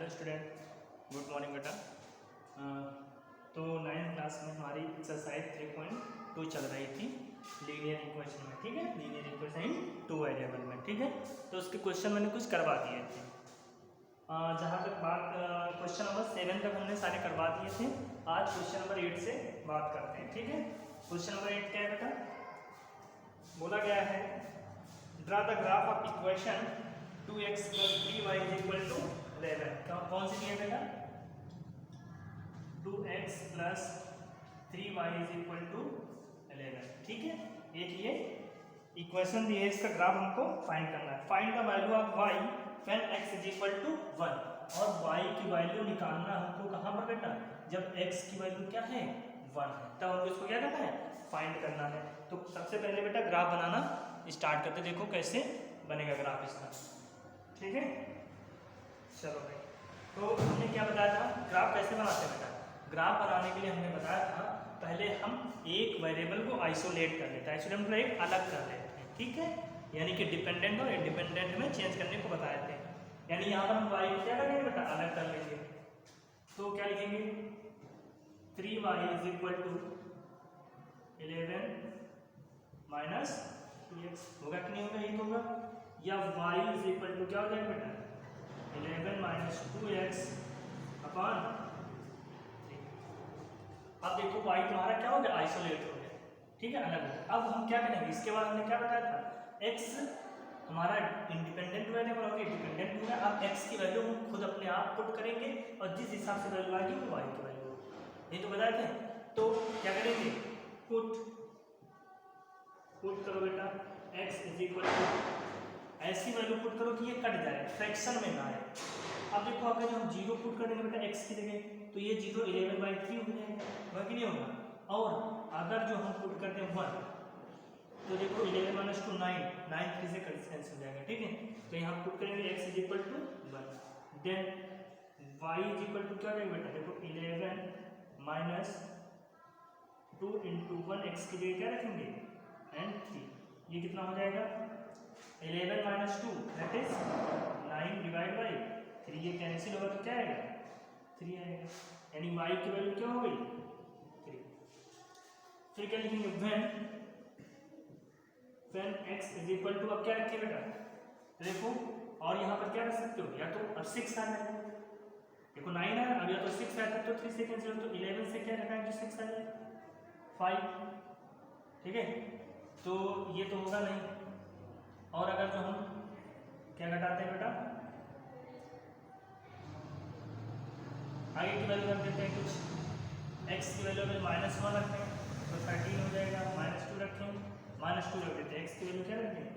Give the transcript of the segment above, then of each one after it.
Hello student, good morning बेटा। तो 9th class में हमारी एक्सरसाइज 3.2 चल रही थी लीनियर इक्वेशन में, ठीक है। लीनियर इक्वेशन इन 2 वेरिएबल में, ठीक है। तो उसके क्वेश्चन मैंने कुछ करवा दिए थे। जहाँ तक बात क्वेश्चन नंबर 7 तक हमने सारे करवा दिए थे। आज क्वेश्चन नंबर 8 से बात करते हैं, ठीक है। क्वेश्चन नंबर 8 क्या है बेटा? बोला गया है draw the graph of equation 2x + 3y = 11। कौन सी है बेटा? 2x + 3y = 11, ठीक है। एक ये इक्वेशन दी है, इसका ग्राफ हमको फाइंड करना है। Find the value of y when x = 1। और y की वैल्यू निकालना हमको कहाँ पर बेटा? जब x की वैल्यू क्या है? 1 है, तब हमको इसको क्या करना है? फाइंड करना है। तो सबसे पहले बेटा ग्राफ बनाना स्टार्ट करते, देखो कैसे बनेगा ग्राफ इसका, ठीक है। चलो भाई, तो हमने क्या बताया था ग्राफ कैसे बनाते हैं बेटा? ग्राफ बनाने के लिए हमने बताया था पहले हम एक वेरिएबल को आइसोलेट कर लेते हैं, आइसोलेट मतलब एक अलग कर लेते हैं, ठीक है। यानी कि डिपेंडेंट और इंडिपेंडेंट में चेंज करने को बताए थे। यानी यहाँ पर हम y को क्या करेंगे बेटा? अलग कर लेंगे। तो क्या लिखेंगे? 3y = 11 - 2x होगा कि नहीं होगा? यही तो होगा। या y = क्या हो जाएगा बेटा? 11 - 2x अपॉन 3। अब देखो y तुम्हारा क्या हो गया? आइसोलेट हो गया, ठीक है, अलग हो गया। अब हम क्या करेंगे? इसके बाद हमने क्या बताया था? x हमारा इंडिपेंडेंट वेरिएबल हो गया, डिपेंडेंट हो गया। अब x की वैल्यू हम खुद अपने आप पुट करेंगे और जिस हिसाब से वैल्यू आएगी वो y की वैल्यू, ये तो बताए थे। तो क्या करेंगे? पुट करो बेटा x = ऐसी वैल्यू पुट करो कि ये कट जाए, फ्रैक्शन में ना आए। अब देखो अगर जो हम 0 पुट कर देंगे बेटा x की जगह, तो ये 0 11/3 हो जाएगा, वह कि नहीं होगा। और अगर जो हम पुट करते हैं 1, तो देखो 11 - 2 9, 9 3 से कैंसिल हो जाएगा, ठीक है। तो यहाँ पुट करेंगे x = 1, देन y = क्या हो जाएगा बेटा? देखो 11 - 2 × 1, x की जगह क्या रखेंगे? and 3। ये कितना हो जाएगा? 11 - 2 दैट इज 9/3। ये कैंसिल होगा तो क्या आएगा? 3 आएगा। यानी y की वैल्यू क्या हो गई? 3। फिर क्या लिखेंगे? when x = अब क्या रखें बेटा? देखो, और यहाँ पर क्या रख सकते हो? या तो अब 6 आ जाएगा, देखो 9 है, अब या तो 6 आता है तो 3 से कैंसिल हो, तो 11 से क्या रखा है जो 6 आ जाएगा? 5, ठीक है। तो ये तो होगा नहीं। और अगर जो हम क्या घटाते हैं बेटा? आगे की वैल्यू रख देते हैं कुछ। x की वैल्यू अगर -1 रखें तो 13 हो जाएगा। -2 रखें, -2 रख देते हैं। x की वैल्यू क्या रखें?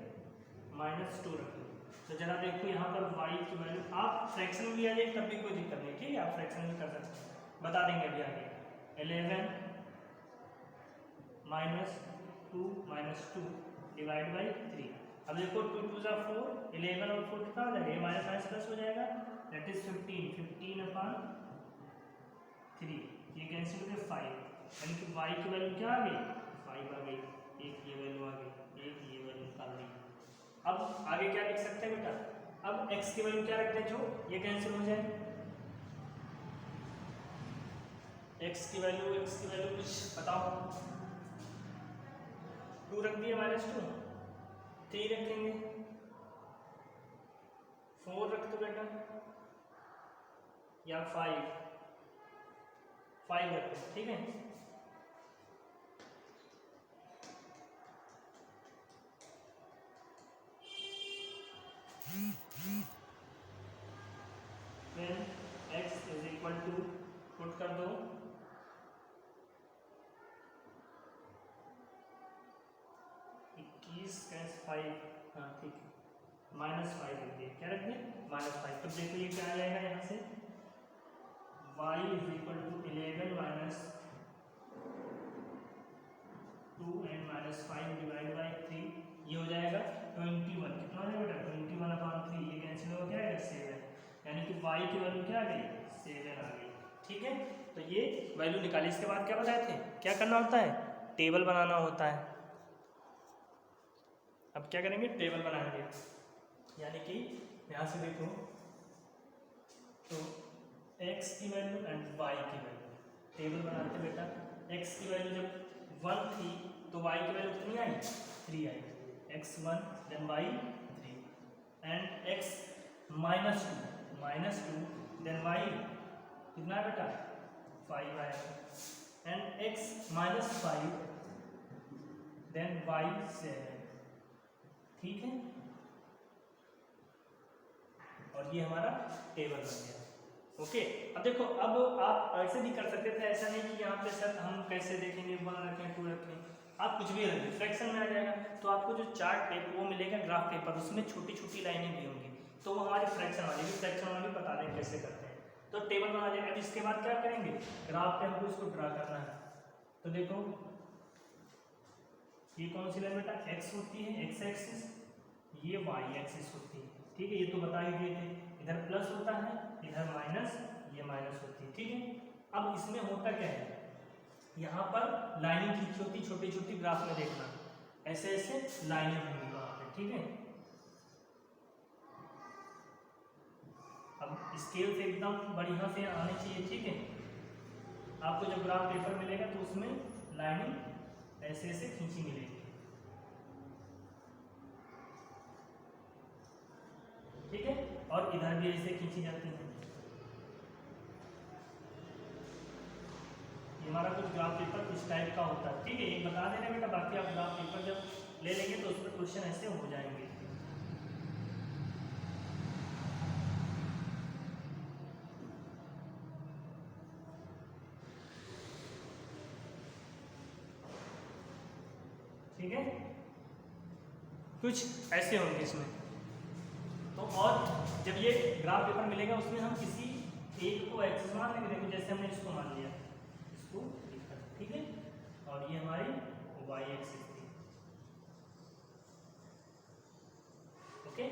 -2 रखें। तो जरा देखो यहाँ पर y की वैल्यू, आप फ्रैक्शन में भी आ जाए तब भी कोई दिक्कत नहीं, ठीक है। आप फ्रैक्शन भी कर सकते हैं, बता देंगे अभी आगे। 11 - 2 - 2 /3। अब देखो 2 × 2 = 4, 11 और 4 कितना हो जाएगा? ये माइनस प्लस हो जाएगा, दैट इज 15/3। ये कैंसिल हो गया 5, यानी कि y की वैल्यू क्या आ गई? 5 आ गई। एक ये वैल्यू आ गई, एक ये वैल्यू निकाल दी। अब आगे क्या लिख सकते हैं बेटा? अब x की वैल्यू क्या रखते हैं जो ये कैंसिल हो जाए? x की वैल्यू कुछ बताओ। 2 रख दिया, -2, 3 रखेंगे, 4 रख दो बेटा, या 5 रख दो, ठीक है। फिर x = पुट कर दो 21 × 5, हाँ ठीक है, -5 रख दिए। क्या रख दिए? -5। तो देखो ये क्या आ जाएगा यहाँ से? y = 11 - 2 and -5 /3। ये हो जाएगा 21। कितना हो जाएगा बेटा? 21/3। ये कैंसिल हो गया, 7, यानी कि y की वैल्यू क्या आ गई? 7 आ गई, ठीक है। तो ये वैल्यू निकाली। इसके बाद क्या बताए थे? क्या करना होता है? टेबल बनाना होता है। अब क्या करेंगे? टेबल बनाएंगे। यानी कि यहाँ से देखो, तो x की वैल्यू एंड y की वैल्यू टेबल बनाते बेटा। x की वैल्यू जब 1 थी तो y की वैल्यू कितनी आई 3 आई, x1 then y 3 and x -2 then y कितना है बेटा 5 आया एंड x -5 देन y 7, ठीक है। और ये हमारा टेबल बन गया। ओके अब देखो, अब आप ऐसे भी कर सकते थे, ऐसा नहीं कि यहाँ पे सर हम कैसे देखेंगे 1 रखें 2 रखें, आप कुछ भी रखें फ्रैक्शन में आ जाएगा। तो आपको जो चार्ट पेपर वो मिलेगा ग्राफ पेपर, उसमें छोटी छोटी लाइनें भी होंगी, तो वो हमारी फ्रैक्शन वाली भी फ्रैक्शन वाली भी बता दें कैसे करते हैं। तो टेबल बना देंगे। अब इसके बाद क्या करेंगे, ग्राफ पे हमको इसको ड्रा करना है। तो देखो ये कौन सी लाइन बेटा x होती है, x एक्सिस, ये y एक्सिस होती है, ठीक है। ये तो बता ही दिए थे, इधर प्लस होता है इधर माइनस, ये माइनस होती है, ठीक है। अब इसमें होता क्या है, यहाँ पर लाइनिंग खींची होती छोटी छोटी, ग्राफ में देखना ऐसे ऐसे लाइनिंग होंगी वहाँ पे, ठीक है। अब स्केल से एकदम बढ़िया से आनी चाहिए, ठीक है। आपको जब ग्राफ पेपर मिलेगा तो उसमें लाइनिंग ऐसे ऐसे खींची मिलेगी, ठीक है। और इधर भी ऐसे खींची जाती है। ये हमारा कुछ ग्राफ पेपर इस टाइप का होता है, ठीक है। एक बता देना बेटा, बाकी आप ग्राफ पेपर जब ले लेंगे तो उसमें क्वेश्चन ऐसे हो जाएंगे। ठीक है, कुछ ऐसे होंगे इसमें। तो और जब ये ग्राफ पेपर मिलेगा उसमें हम किसी एक को एक्सिस मान लेंगे, देखो जैसे हमने इसको मान लिया, इसको लिखा, ठीक है। और ये हमारी y एक्सिस थी, ओके।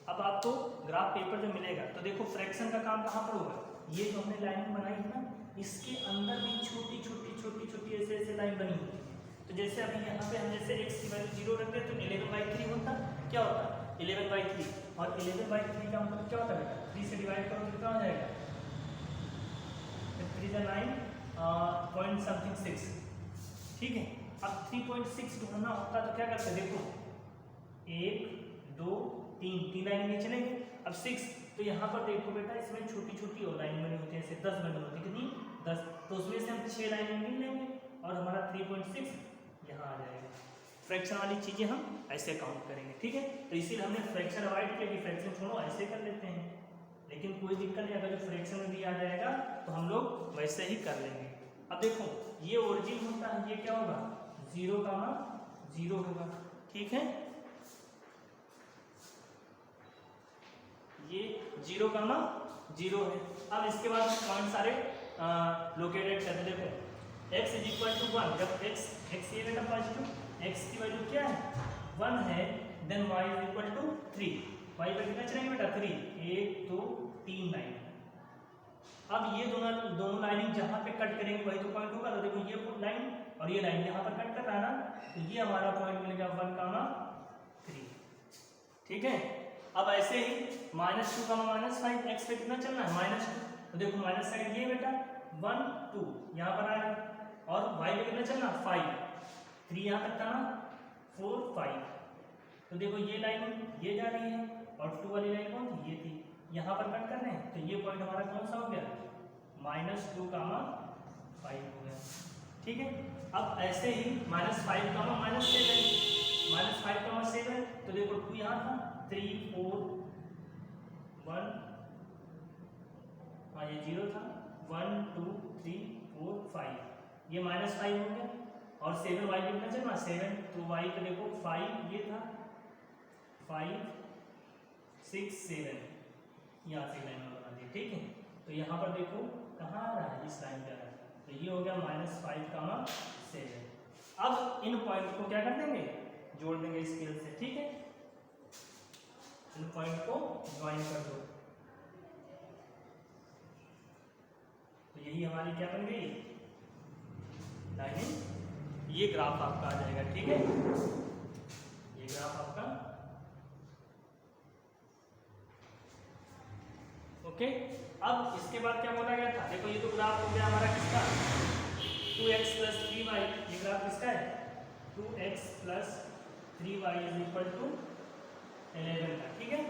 अब आपको ग्राफ पेपर जो मिलेगा तो देखो फ्रैक्शन का काम कहाँ पर होगा, ये जो हमने लाइन बनाई है ना, इसके अंदर भी छोटी छोटी ऐसे ऐसे लाइन बनी होती है। तो जैसे अभी यहाँ पे हम जैसे x की वैल्यू 0 रखते हैं तो 11/3 होता, क्या होता 11/3, और 11/3 का मतलब क्या होता है बेटा 3 से डिवाइड करो कितना हो जाएगा 3 × 9 पॉइंट समथिंग 6, ठीक है। अब 3.6 ढूंढना होता तो क्या करते, देखो 1 2 3 लाइन में चलेंगे। अब 6 तो यहाँ पर देखो बेटा इसमें छोटी छोटी और लाइन बनी होती है, ऐसे 10 बनी होती है, कितनी 10, तो उसमें से हम 6 लाइनें गिन लेंगे और हमारा 3.6 यहाँ आ जाएगा। फ्रैक्शन वाली चीज़ें हम ऐसे काउंट करेंगे, ठीक है। तो इसीलिए हमने फ्रैक्शन अवॉइड किया कि फ्रैक्शन छोड़ो ऐसे कर लेते हैं, लेकिन कोई दिक्कत नहीं, अगर जो फ्रैक्शन में भी आ जाएगा तो हम लोग वैसे ही कर लेंगे। अब देखो ये ओरिजिन होता है, ये क्या होगा 0, 0 होगा, ठीक है। ये 0, 0 है। अब इसके बाद पॉइंट सारे लोकेटेड करते, देखो x = 1, जब x ये बेटा पॉजिटिव, x की वैल्यू क्या है 1 है, देन y = 3, y पर कितना चलेंगे बेटा 3, 1 2 3 लाइन। अब ये दोनों लाइनिंग जहाँ पे कट करेंगे वही तो पॉइंट होगा। तो देखो ये लाइन और ये लाइन यहाँ पर कट कर रहा है ना, तो ये हमारा पॉइंट मिलेगा 1, 3, ठीक है। अब ऐसे ही -2, -5 x पे कितना चलना है -2, तो देखो माइनस साइड ये बेटा 1 2 यहाँ पर आएगा, और y पे कितना चलना 5, 3 यहाँ तक था ना 4 5, तो देखो ये लाइन ये जा रही है और 2 वाली लाइन कौन थी ये थी, यहाँ पर कट कर रहे हैं, तो ये पॉइंट हमारा कौन सा हो गया -2, 5 हो गया, ठीक है। अब ऐसे ही -5, -7, -5, तो देखो 2 यहाँ था 3 4 1, हाँ ये 0 था 1 2 3 4 5, ये -5 हो गया, और 7 y पे कितना चलना 7, तो y पे देखो 5 ये था 5 6 7, यहाँ से लाइन बना दी, ठीक है। तो यहाँ पर देखो कहाँ आ रहा है, इस लाइन पे आ रहा है, तो ये हो गया -5, 7। अब इन पॉइंट को क्या कर देंगे जोड़ देंगे स्केल से, ठीक है। इन पॉइंट को ज्वाइन कर दो, तो यही हमारी क्या बन गई लाइनिंग। ये ग्राफ आपका आ जाएगा, ठीक है। ये ग्राफ आपका ओके, अब इसके बाद क्या बोला गया था, देखो ये तो ग्राफ हो गया हमारा किसका 2x + 3y, ये ग्राफ किसका है 2x + 3y = 11 का, ठीक है।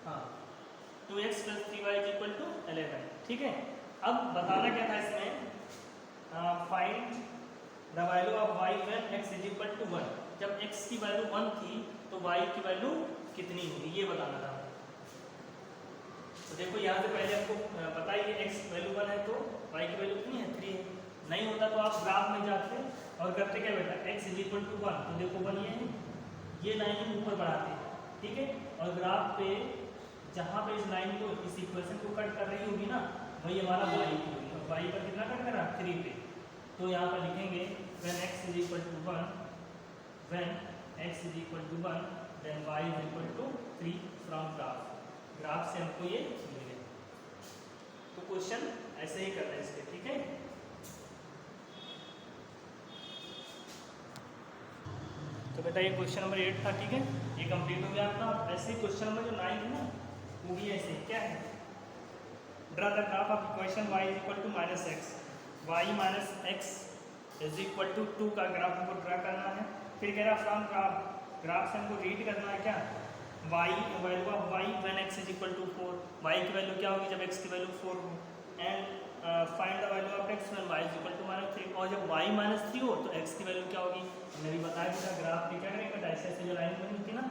हाँ 2x + 3y = 11, ठीक है। अब बताना क्या था इसमें, find the value of y when x = 1, जब x की वैल्यू 1 थी तो y की वैल्यू कितनी होगी ये बताना था। तो देखो यहाँ से पहले आपको पता ही है x वैल्यू 1 है तो y की वैल्यू कितनी है 3 है, नहीं होता तो आप ग्राफ में जाते और करते क्या बेटा x = 1, तो देखो 1 ये लाइन ऊपर बढ़ाते हैं, ठीक है, और ग्राफ पे जहाँ पे इस लाइन को इस इक्वेशन को कट कर रही होगी ना वही हमारा y की होगी, और y पर कितना कट कर रहा 3 पे, तो यहाँ पर लिखेंगे when x = 1 then y = 3 from graph से हमको ये मिले। तो क्वेश्चन ऐसे ही करना है इसके, ठीक है। तो बेटा ये क्वेश्चन नंबर 8 था, ठीक है, ये कंप्लीट हो गया आपका। ऐसे ही क्वेश्चन नंबर जो 9 है ना वो भी ऐसे क्या है, draw the graph of equation y = -x, y - x = 2 का ग्राफ हमको ड्रा करना है। फिर कह रहा फ्रॉम ग्राफ से हमको रीड करना है क्या y value of y when x = 4, y की वैल्यू क्या होगी जब x की वैल्यू 4 हो, and find the value of x when y = -3, और जब y -3 हो तो x की वैल्यू क्या होगी, हमने भी बताया कि ग्राफ पे क्या करेंगे ऐसे ऐसे जो लाइन बनी थी ना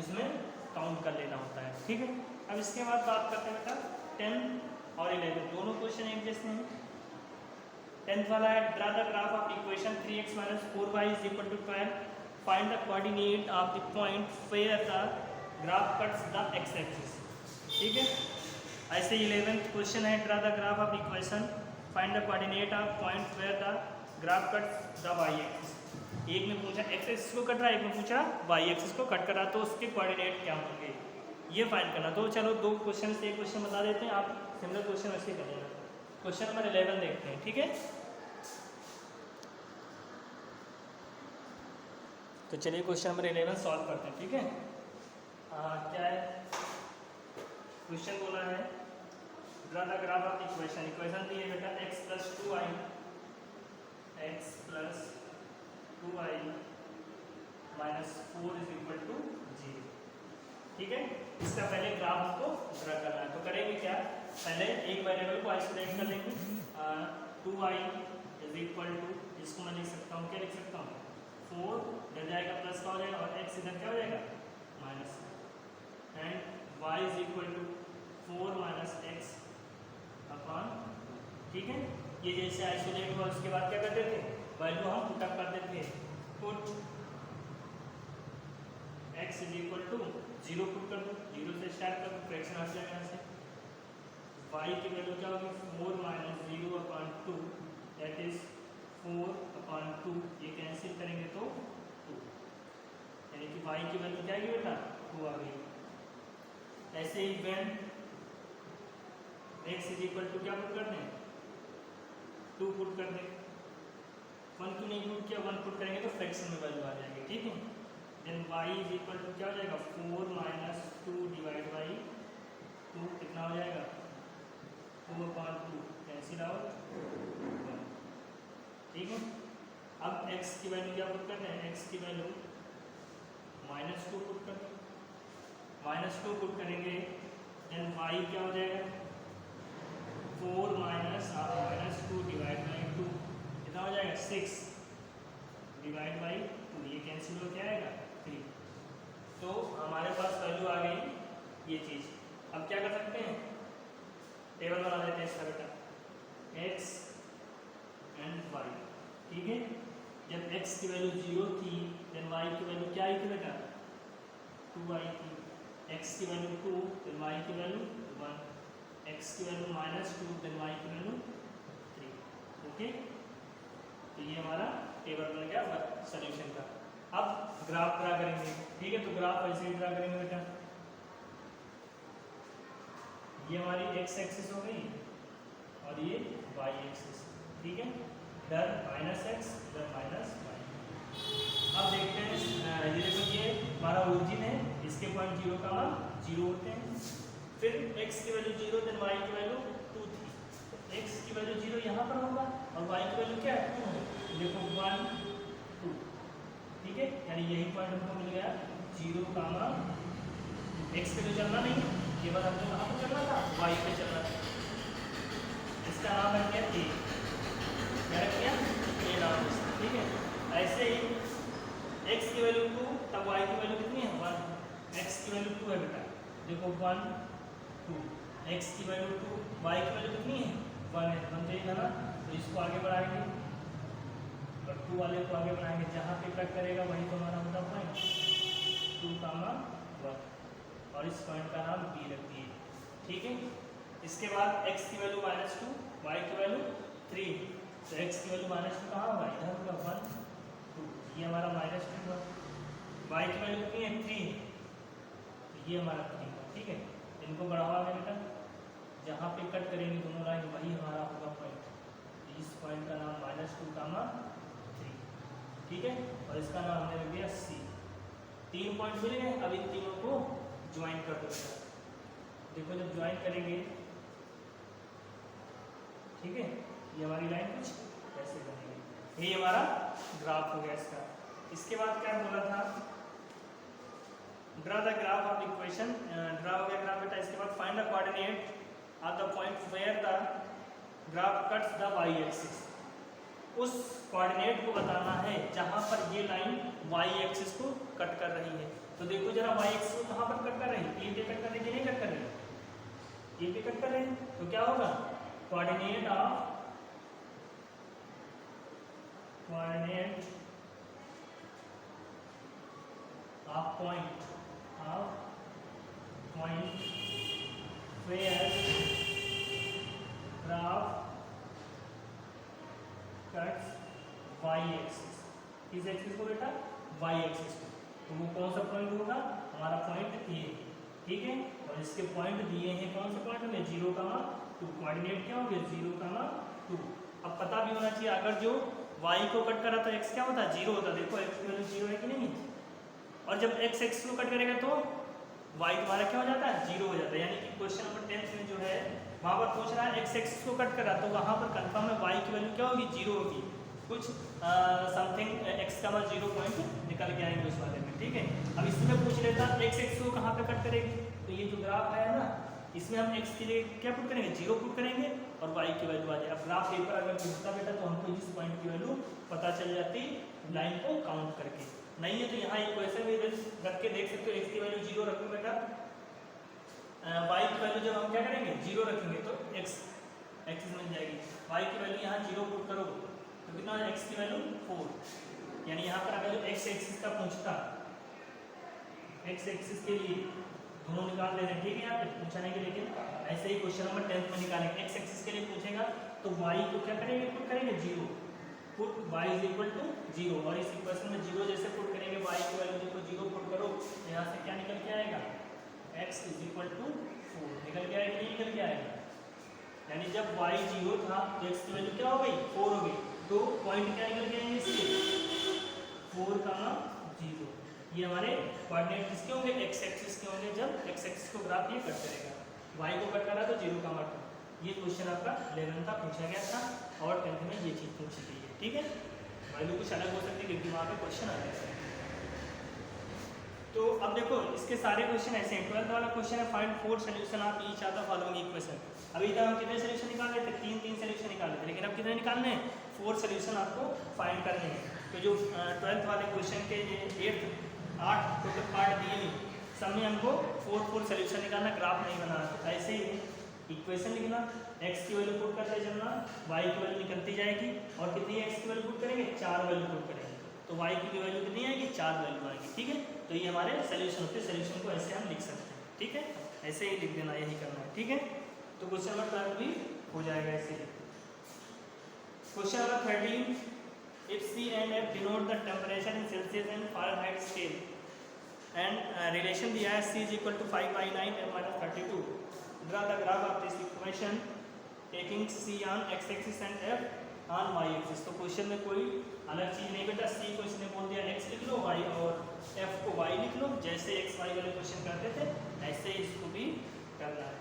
उसमें काउंट कर लेना होता है, ठीक है। अब इसके बाद बात करते हैं बेटा 10 और 11, दोनों क्वेश्चन एक जैसे हैं। 10th वाला है draw the graph of equation 3x - 4y = 12, find the coordinate of the point where the graph cuts the x axis, ठीक है। ऐसे 11th क्वेश्चन है draw the graph of equation find the coordinate of point where the graph cuts the y axis. एक में पूछा x axis को cut रहा है, एक में पूछा y एक्सिस को कट कर रहा, तो उसके कोऑर्डिनेट क्या होंगे ये फाइंड करना। तो चलो दो क्वेश्चन से एक क्वेश्चन बता देते हैं, आप सिमिलर क्वेश्चन वैसे कर लेना। क्वेश्चन नंबर 11 देखते हैं, ठीक है। तो चलिए क्वेश्चन नंबर 11 सॉल्व करते हैं, ठीक है। क्या है क्वेश्चन बोला है draw the graph of equation दी है बेटा x + 2y -4 = 0, ठीक है। इसका पहले ग्राफ हमको ड्रा करना है, तो करेंगे क्या, पहले एक वेरिएबल को आइसोलेट कर लेंगे। 2y = इसको मैं लिख सकता हूँ, क्या लिख सकता हूँ 4 इधर जाएगा प्लस का हो जाएगा और x इधर क्या हो जाएगा माइनस, एंड y = 4 - x / 2, ठीक है। ये जैसे आइसोलेट हुआ उसके बाद क्या करते थे वैल्यू हम पुटअप कर देते थे, पुट x = 0 पुट कर दो, 0 से स्टार्ट कर दो, फ्रैक्शन आ जाएगा यहाँ से। y की वैल्यू क्या होगी 4 - 0/2 दैट इज 4/2, ये कैंसिल करेंगे तो 2, यानी कि y की वैल्यू क्या आएगी बेटा 2 आ गई। ऐसे ही when x = क्या पुट कर दें 2 पुट कर दें, 1 क्यों नहीं पुट किया, 1 पुट करेंगे तो फ्रैक्शन में वैल्यू आ जाएगी, ठीक है। देन y = क्या हो जाएगा 4 - 2 / 2 कितना हो जाएगा 2/2, कैंसिल आउट 1, ठीक है। अब x की वैल्यू क्या पुट करते हैं, x की वैल्यू -2 पुट कर दें, -2 पुट करेंगे देन y क्या हो जाएगा 4 - -2 / 2 कितना हो जाएगा 6 / 2, ये कैंसिल हो क्या आएगा 3। तो हमारे पास वैल्यू आ गई ये चीज़। अब क्या कर सकते हैं टेबल बना देते हैं इसका बेटा x एंड y, ठीक है। जब x की वैल्यू 0 थी देन y की वैल्यू क्या आई थी बेटा 2 आई थी, x की वैल्यू 2 देन y की वैल्यू 1, x की वैल्यू -2 देन y की वैल्यू 3, ओके। तो ये हमारा टेबल बन गया सॉल्यूशन का। अब ग्राफ ड्रा करेंगे, ठीक है। तो ग्राफ ऐसे ही ड्रा करेंगे बेटा, ये हमारी x एक्सिस हो गई और ये y एक्सिस, ठीक है। इधर -x इधर -y। अब देखते हैं ये देखो ये हमारा ओरिजिन है, इसके पॉइंट 0 का मान 0 होते हैं, फिर x की वैल्यू 0 देन y की वैल्यू 2 थी, तो x की वैल्यू 0 यहाँ पर होगा और y की वैल्यू क्या है 2 है, देखो 1 2, ठीक है, यानी यही पॉइंट हमको मिल गया 0 कामा x पे तो चलना नहीं है, केवल हमको कहाँ पर चलना था y पे चलना था, इसका नाम रख दिया a, क्या रख दिया a नाम इसका, ठीक है। ऐसे ही x की वैल्यू 2 तब y की वैल्यू कितनी है 1, x की वैल्यू 2 है बेटा, देखो 1 2, x की वैल्यू 2, y की वैल्यू कितनी है 1 है, 1 तो ये था ना, तो इसको आगे बढ़ाएंगे और 2 वाले को आगे बढ़ाएंगे, जहाँ पे कट करेगा वही तो हमारा होता पॉइंट 2 कामा 1, और इस पॉइंट का नाम b रख दिए, ठीक है। इसके बाद x की वैल्यू -2, y की वैल्यू 3, तो x की वैल्यू -2 कहाँ होगा इधर होगा 1 2, ये हमारा -2 हुआ, y की वैल्यू कितनी है 3, तो ये हमारा 3 हुआ, ठीक है। इनको बढ़ावा में बेटा जहाँ पे कट करेंगे दोनों लाइन वही हमारा होगा पॉइंट, इस पॉइंट का नाम -2 कामा 3, ठीक है, और इसका नाम हमने रख दिया c। 3 पॉइंट मिल गए, अब इन तीनों को ज्वाइन कर दो, देखो जब ज्वाइन करेंगे, ठीक है, ये हमारी लाइन कुछ ऐसे बनेगी, ये हमारा ग्राफ हो गया इसका। इसके बाद क्या बोला था, draw the graph of equation, draw हो गया ग्राफ बेटा। इसके बाद find the coordinate of the point where the graph cuts the Y axis, उस कोऑर्डिनेट को बताना है जहां पर ये लाइन वाई एक्सिस को कट कर रही है। तो देखो जरा वाई एक्सिस को कहां पर कट कर रही है, ए पे कट कर रही है, नहीं कट कर रही है, ए पे कट कर रही है, तो क्या होगा coordinate of point where graph cuts y axis, किस एक्सिस को बेटा y एक्सिस को, तो वो कौन सा पॉइंट होगा हमारा पॉइंट ए, ठीक है। और इसके पॉइंट दिए हैं कौन से पॉइंट में 0, 2, कोऑर्डिनेट क्या हो गया 0, 2। अब पता भी होना चाहिए अगर जो y को कट करा तो x क्या होता है 0 होता, देखो x की वैल्यू 0 है कि नहीं, और जब x एक्सिस को कट करेगा तो y तुम्हारा क्या हो जाता है 0 हो जाता है, यानी कि क्वेश्चन नंबर 10 में जो है वहाँ पर पूछ रहा है x एक्सिस को कट करा तो वहाँ पर कंफर्म है y की वैल्यू क्या होगी 0 होगी, कुछ समथिंग x का 0 पॉइंट निकल के आएंगे उस वाले में, ठीक है। अब इसमें पूछ लेता x एक्सिस को कहाँ पे कट करेगी, तो ये जो ग्राफ है ना इसमें हम x के लिए क्या पुट करेंगे 0 पुट करेंगे और y की वैल्यू आ जाए। अब ग्राफ पेपर अगर पूछता बेटा तो हमको इस पॉइंट की वैल्यू पता चल जाती लाइन को काउंट करके, नहीं है तो यहाँ इक्वेशन में रख के देख सकते हो, x की वैल्यू 0 रखो बेटा, y की वैल्यू जब हम क्या करेंगे 0 रखेंगे तो x एक्सिस मिल जाएगी, y की वैल्यू यहाँ 0 पुट करो तो कितना है x की वैल्यू 4, यानी यहाँ पर अगर x एक्सिस का पूछता, x एक्सिस के लिए दोनों निकाल ले रहे हैं, ठीक है, यहाँ पे पूछने के, लेकिन ऐसे ही क्वेश्चन नंबर 10 में निकालेंगे, x एक्सिस के लिए पूछेगा तो y को क्या करेंगे पुट करेंगे 0, put y is equal to 0, और इस इक्वेशन में 0 जैसे पुट करेंगे y की वैल्यू देखो 0 पुट करो तो यहाँ से क्या निकल के आएगा x इज इक्वल टू 4 निकल के आएगा, नहीं निकल के आएगा, यानी जब y 0 था तो x की वैल्यू क्या हो गई 4 हो गई, तो पॉइंट क्या निकल के आएंगे इसके 4, 0, ये हमारे कोऑर्डिनेट किसके होंगे x एक्सिस के होंगे, जब x एक्सिस को ग्राफ ये कट करेगा, y को कट करा तो 0, 2। ये क्वेश्चन आपका 11 का पूछा गया था और 10th में ये चीज़ पूछी गई है, ठीक है। वैल्यू कुछ अलग हो सकती है क्योंकि वहाँ पे क्वेश्चन आ गया है। तो अब देखो इसके सारे क्वेश्चन ऐसे हैं, 12th वाला क्वेश्चन है find 4 solution of each of the following equation. अभी तक हम कितने सॉल्यूशन निकाल रहे थे 3 सॉल्यूशन निकाल रहे थे, लेकिन अब कितने निकालने हैं 4 सॉल्यूशन आपको फाइंड करने हैं। तो जो 12th वाले क्वेश्चन के 8 टोटल पार्ट दिए हैं सब में हमको 4 सॉल्यूशन निकालना, ग्राफ नहीं बनाना। तो ऐसे ही इक्वेशन लिखना, x की वैल्यू पुट करते चलना, y की वैल्यू निकलती जाएगी, और कितनी x की वैल्यू पुट करेंगे 4 वैल्यू पुट करेंगे तो y की वैल्यू कितनी आएगी 4 वैल्यू आएगी, ठीक है। तो ये हमारे सोल्यूशन होते हैं, सोल्यूशन को ऐसे हम लिख सकते हैं, ठीक है, ऐसे ही लिख देना, यही करना है, ठीक है। तो क्वेश्चन नंबर 12 भी हो जाएगा ऐसे ही। Question number 13, if C and F denote the temperature in Celsius and Fahrenheit scale and relation दिया है C is equal to 5/9 F minus 32, draw the graph of this equation taking C on x axis and F on y axis। तो question में कोई अलग चीज़ नहीं बेटा, C को इसने बोल दिया x लिख लो, y और F को y लिख लो, जैसे x y वाले क्वेश्चन करते थे ऐसे इसको भी करना है।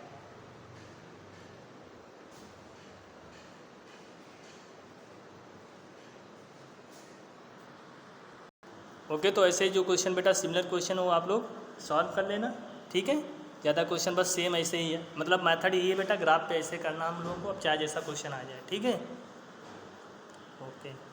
ओके, तो ऐसे ही जो क्वेश्चन बेटा सिमिलर क्वेश्चन हो आप लोग सॉल्व कर लेना, ठीक है। ज़्यादा क्वेश्चन बस सेम ऐसे ही है, मतलब मेथड यही है बेटा, ग्राफ पे ऐसे करना हम लोगों को, अब चाहे जैसा क्वेश्चन आ जाए, ठीक है। ओके।